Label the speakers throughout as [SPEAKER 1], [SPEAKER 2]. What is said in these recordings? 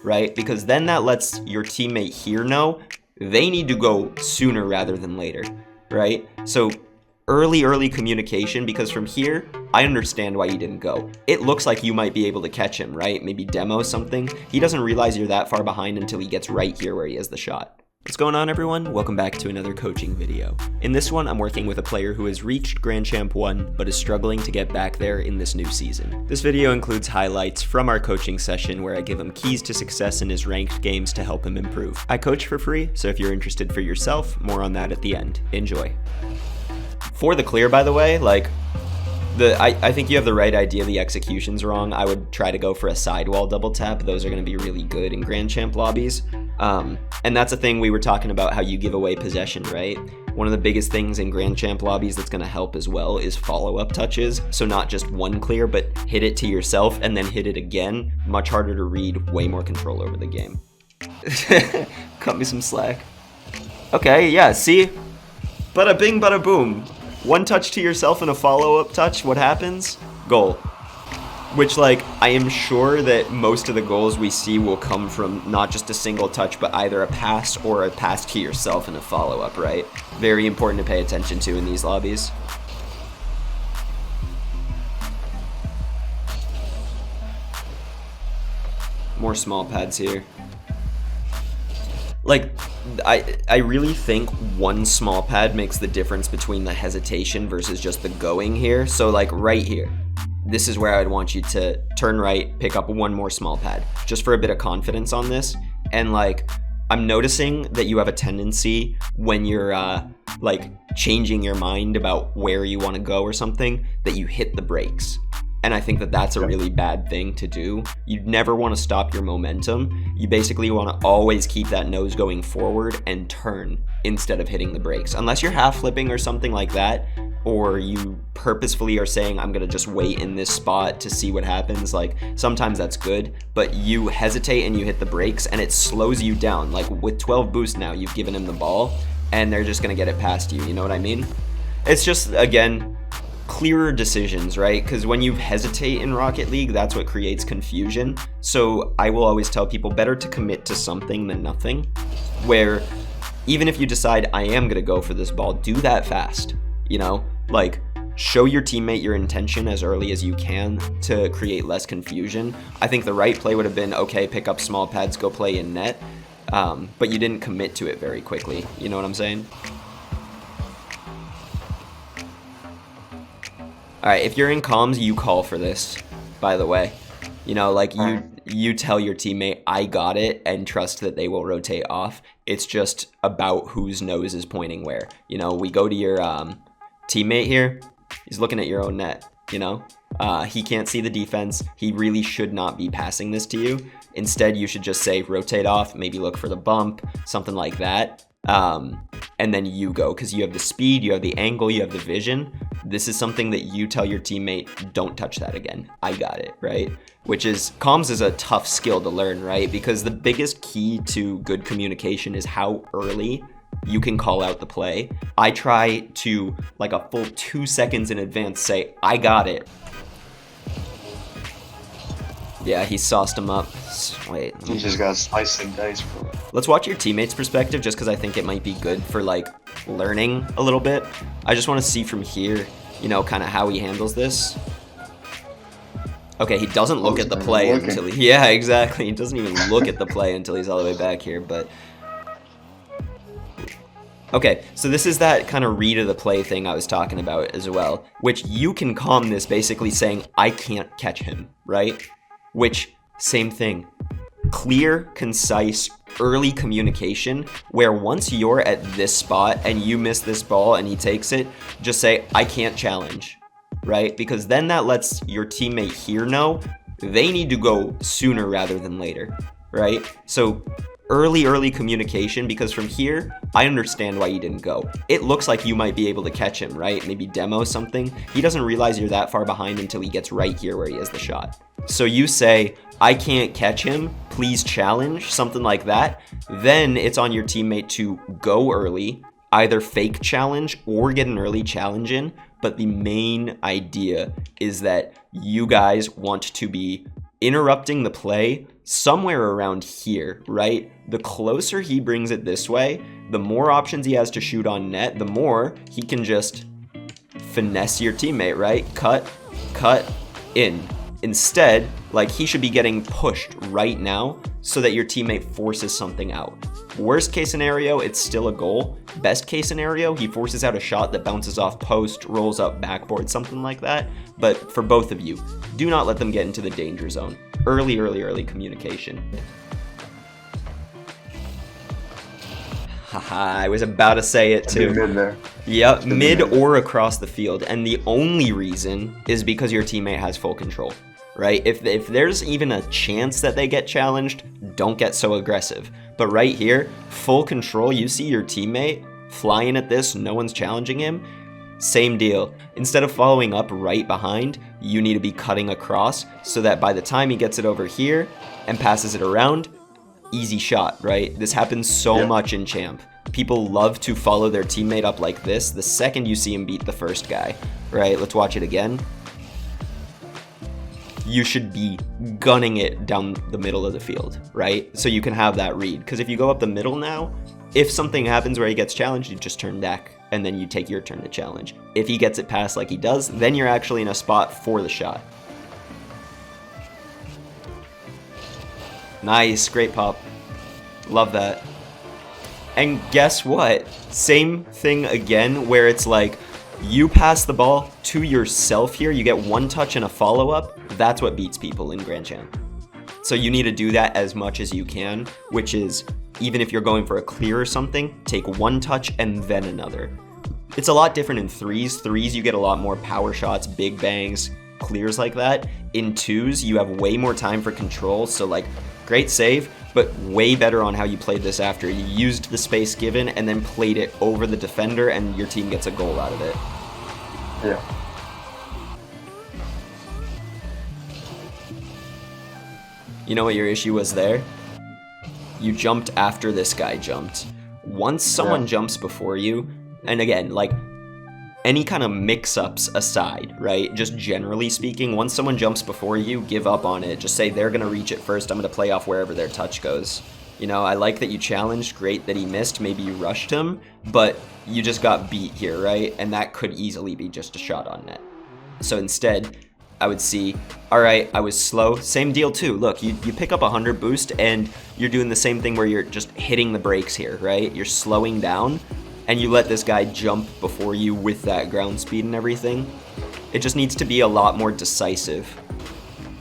[SPEAKER 1] right? Because then that lets your teammate here know they need to go sooner rather than later, right? So early communication, because from here, I understand why you didn't go. It looks like you might be able to catch him, right? Maybe demo something. He doesn't realize you're that far behind until he gets right here where he has the shot. What's going on, everyone? Welcome back to another coaching video. In this one, I'm working with a player who has reached Grand Champ 1, but is struggling to get back there in this new season. This video includes highlights from our coaching session where I give him keys to success in his ranked games to help him improve. I coach for free, so if you're interested for yourself, more on that at the end. Enjoy. For the clear, by the way, I think you have the right idea. The execution's wrong. I would try to go for a sidewall double tap. Those are going to be really good in Grand Champ lobbies. And that's a thing we were talking about, how you give away possession, right? One of the biggest things in Grand Champ lobbies that's going to help as well is follow-up touches. So not just one clear, but hit it to yourself and then hit it again. Much harder to read, way more control over the game. Cut me some slack. Okay, yeah, see? Bada bing, bada boom. One touch to yourself and a follow-up touch, what happens? Goal. Which, I am sure that most of the goals we see will come from not just a single touch, but either a pass or a pass to yourself and a follow-up, right? Very important to pay attention to in these lobbies. More small pads here. I really think one small pad makes the difference between the hesitation versus just the going here. So right here, this is where I'd want you to turn right, pick up one more small pad, just for a bit of confidence on this. And I'm noticing that you have a tendency when you're changing your mind about where you want to go or something, that you hit the brakes. And I think that that's a really bad thing to do. You never want to stop your momentum. You basically want to always keep that nose going forward and turn instead of hitting the brakes. Unless you're half flipping or something like that, or you purposefully are saying, I'm going to just wait in this spot to see what happens. Sometimes that's good, but you hesitate and you hit the brakes and it slows you down. With 12 boost now, you've given him the ball and they're just going to get it past you. You know what I mean? It's just, again, clearer decisions, right? Because when you hesitate in Rocket League, that's what creates confusion. So I will always tell people, better to commit to something than nothing, where even if you decide I am going to go for this ball, do that fast, show your teammate your intention as early as you can to create less confusion. I think the right play would have been, okay, pick up small pads, go play in net, but you didn't commit to it very quickly. You know what I'm saying? All right, if you're in comms, you call for this, by the way. You tell your teammate, I got it, and trust that they will rotate off. It's just about whose nose is pointing where. We go to your teammate here. He's looking at your own net, He can't see the defense. He really should not be passing this to you. Instead, you should just say, rotate off, maybe look for the bump, something like that. And then you go, because you have the speed, you have the angle, you have the vision. This is something that you tell your teammate, don't touch that again. I got it, right? Comms is a tough skill to learn, right? Because the biggest key to good communication is how early you can call out the play. I try to, a full 2 seconds in advance, say, I got it. Yeah, he sauced him up. Wait.
[SPEAKER 2] He just got sliced and diced, bro.
[SPEAKER 1] Let's watch your teammate's perspective, just because I think it might be good for, learning a little bit. I just want to see from here, kind of how he handles this. Okay, he doesn't look at the play until he... Yeah, exactly. He doesn't even look at the play until he's all the way back here, but... Okay, so this is that kind of read of the play thing I was talking about as well, which you can calm this basically saying, I can't catch him, right? Which, same thing. Clear, concise, early communication, where once you're at this spot and you miss this ball and he takes it, just say, I can't challenge, right? Because then that lets your teammate here know they need to go sooner rather than later, right? So early communication, because from here, I understand why you didn't go. It looks like you might be able to catch him, right? Maybe demo something. He doesn't realize you're that far behind until he gets right here where he has the shot. So you say, I can't catch him, please challenge, something like that. Then it's on your teammate to go early, either fake challenge or get an early challenge in. But the main idea is that you guys want to be interrupting the play somewhere around here, right? The closer he brings it this way, the more options he has to shoot on net, the more he can just finesse your teammate, right? Cut, in. Instead, like, he should be getting pushed right now so that your teammate forces something out. Worst case scenario, it's still a goal. Best case scenario, he forces out a shot that bounces off post, rolls up backboard, something like that. But for both of you, do not let them get into the danger zone. Early communication. Haha, I was about to say it too.
[SPEAKER 2] Mid there.
[SPEAKER 1] Yep, mid or across the field. And the only reason is because your teammate has full control, right? If there's even a chance that they get challenged, don't get so aggressive. But right here, full control, you see your teammate flying at this, no one's challenging him. Same deal. Instead of following up right behind, you need to be cutting across so that by the time he gets it over here and passes it around, easy shot, right? This happens so much in Champ. People love to follow their teammate up like this the second you see him beat the first guy, right? Let's watch it again. You should be gunning it down the middle of the field, right? So you can have that read. Because if you go up the middle now, if something happens where he gets challenged, you just turn back and then you take your turn to challenge. If he gets it past like he does, then you're actually in a spot for the shot. Nice, great pop. Love that. And guess what? Same thing again, where it's like, you pass the ball to yourself here, you get one touch and a follow-up, that's what beats people in Grand Champ. So you need to do that as much as you can, which is, even if you're going for a clear or something, take one touch and then another. It's a lot different in threes. Threes, you get a lot more power shots, big bangs, clears like that. In twos, you have way more time for control, so like, great save, but way better on how you played this after. You used the space given and then played it over the defender and your team gets a goal out of it.
[SPEAKER 2] Yeah.
[SPEAKER 1] You know what your issue was there? You jumped after this guy jumped. Once someone jumps before you, and again, like, any kind of mix-ups aside, right? Just generally speaking, once someone jumps before you, give up on it. Just say, they're going to reach it first. I'm going to play off wherever their touch goes. You know, I like that you challenged. Great that he missed. Maybe you rushed him, but you just got beat here, right? And that could easily be just a shot on net. So instead, I would see, all right, I was slow. Same deal too. Look, you pick up 100 boost and you're doing the same thing where you're just hitting the brakes here, right? You're slowing down. And you let this guy jump before you with that ground speed and everything. It just needs to be a lot more decisive.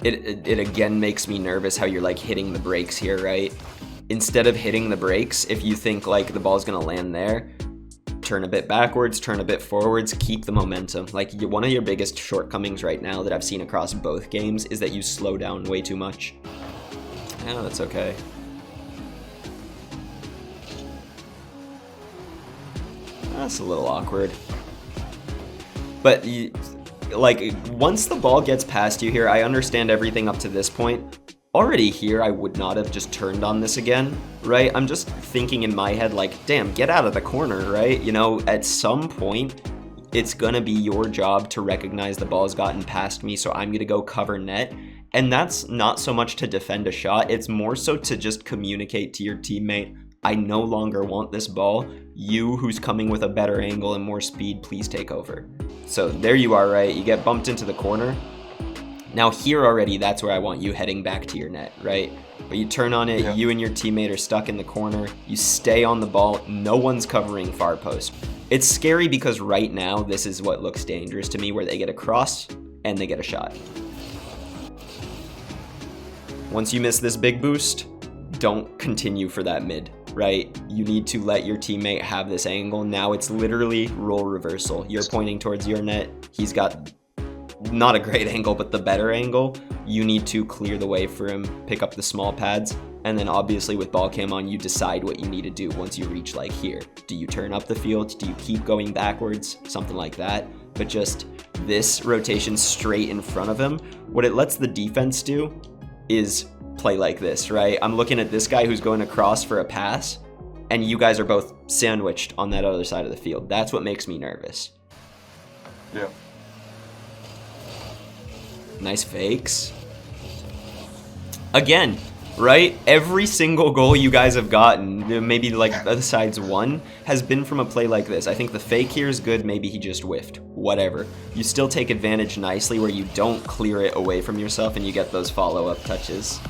[SPEAKER 1] It again makes me nervous how you're like hitting the brakes here, right? Instead of hitting the brakes, if you think like the ball's gonna land there, turn a bit backwards, turn a bit forwards, keep the momentum. Like, one of your biggest shortcomings right now that I've seen across both games is that you slow down way too much. Yeah, that's okay. That's a little awkward. But, like, once the ball gets past you here, I understand everything up to this point. Already here, I would not have just turned on this again, right? I'm just thinking in my head, like, damn, get out of the corner, right? You know, at some point, it's gonna be your job to recognize the ball's gotten past me, so I'm gonna go cover net. And that's not so much to defend a shot, it's more so to just communicate to your teammate, I no longer want this ball. You, who's coming with a better angle and more speed, please take over. So there you are, right? You get bumped into the corner. Now here already, that's where I want you heading back to your net, right? But you turn on it, you and your teammate are stuck in the corner. You stay on the ball. No one's covering far post. It's scary because right now, this is what looks dangerous to me, where they get a cross and they get a shot. Once you miss this big boost, don't continue for that mid. Right? You need to let your teammate have this angle. Now it's literally role reversal. You're pointing towards your net. He's got not a great angle, but the better angle. You need to clear the way for him, pick up the small pads, and then obviously with ball cam on, you decide what you need to do once you reach like here. Do you turn up the field? Do you keep going backwards? Something like that. But just this rotation straight in front of him, what it lets the defense do is play like this, right? I'm looking at this guy who's going across for a pass, and you guys are both sandwiched on that other side of the field. That's what makes me nervous.
[SPEAKER 2] Yeah.
[SPEAKER 1] Nice fakes. Again, right? Every single goal you guys have gotten, maybe like besides one, has been from a play like this. I think the fake here is good. Maybe he just whiffed. Whatever. You still take advantage nicely where you don't clear it away from yourself and you get those follow-up touches.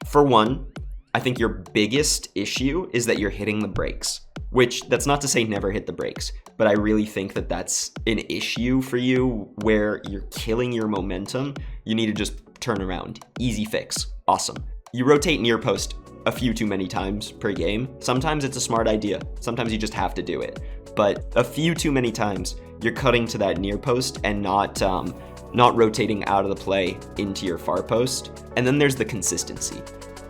[SPEAKER 1] For one, I think your biggest issue is that you're hitting the brakes, which that's not to say never hit the brakes, but I really think that that's an issue for you where you're killing your momentum. You need to just turn around. Easy fix. Awesome. You rotate near post a few too many times per game. Sometimes it's a smart idea. Sometimes you just have to do it. But a few too many times, you're cutting to that near post and not rotating out of the play into your far post. And then there's the consistency,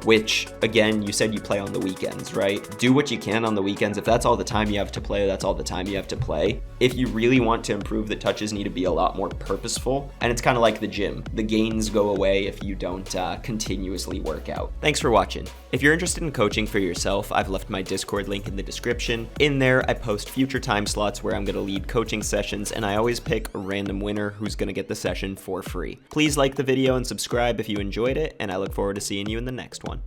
[SPEAKER 1] which, again, you said you play on the weekends, right? Do what you can on the weekends. If that's all the time you have to play, that's all the time you have to play. If you really want to improve, the touches need to be a lot more purposeful. And it's kind of like the gym. The gains go away if you don't continuously work out. Thanks for watching. If you're interested in coaching for yourself, I've left my Discord link in the description. In there, I post future time slots where I'm going to lead coaching sessions, and I always pick a random winner who's going to get the session for free. Please like the video and subscribe if you enjoyed it, and I look forward to seeing you in the next one.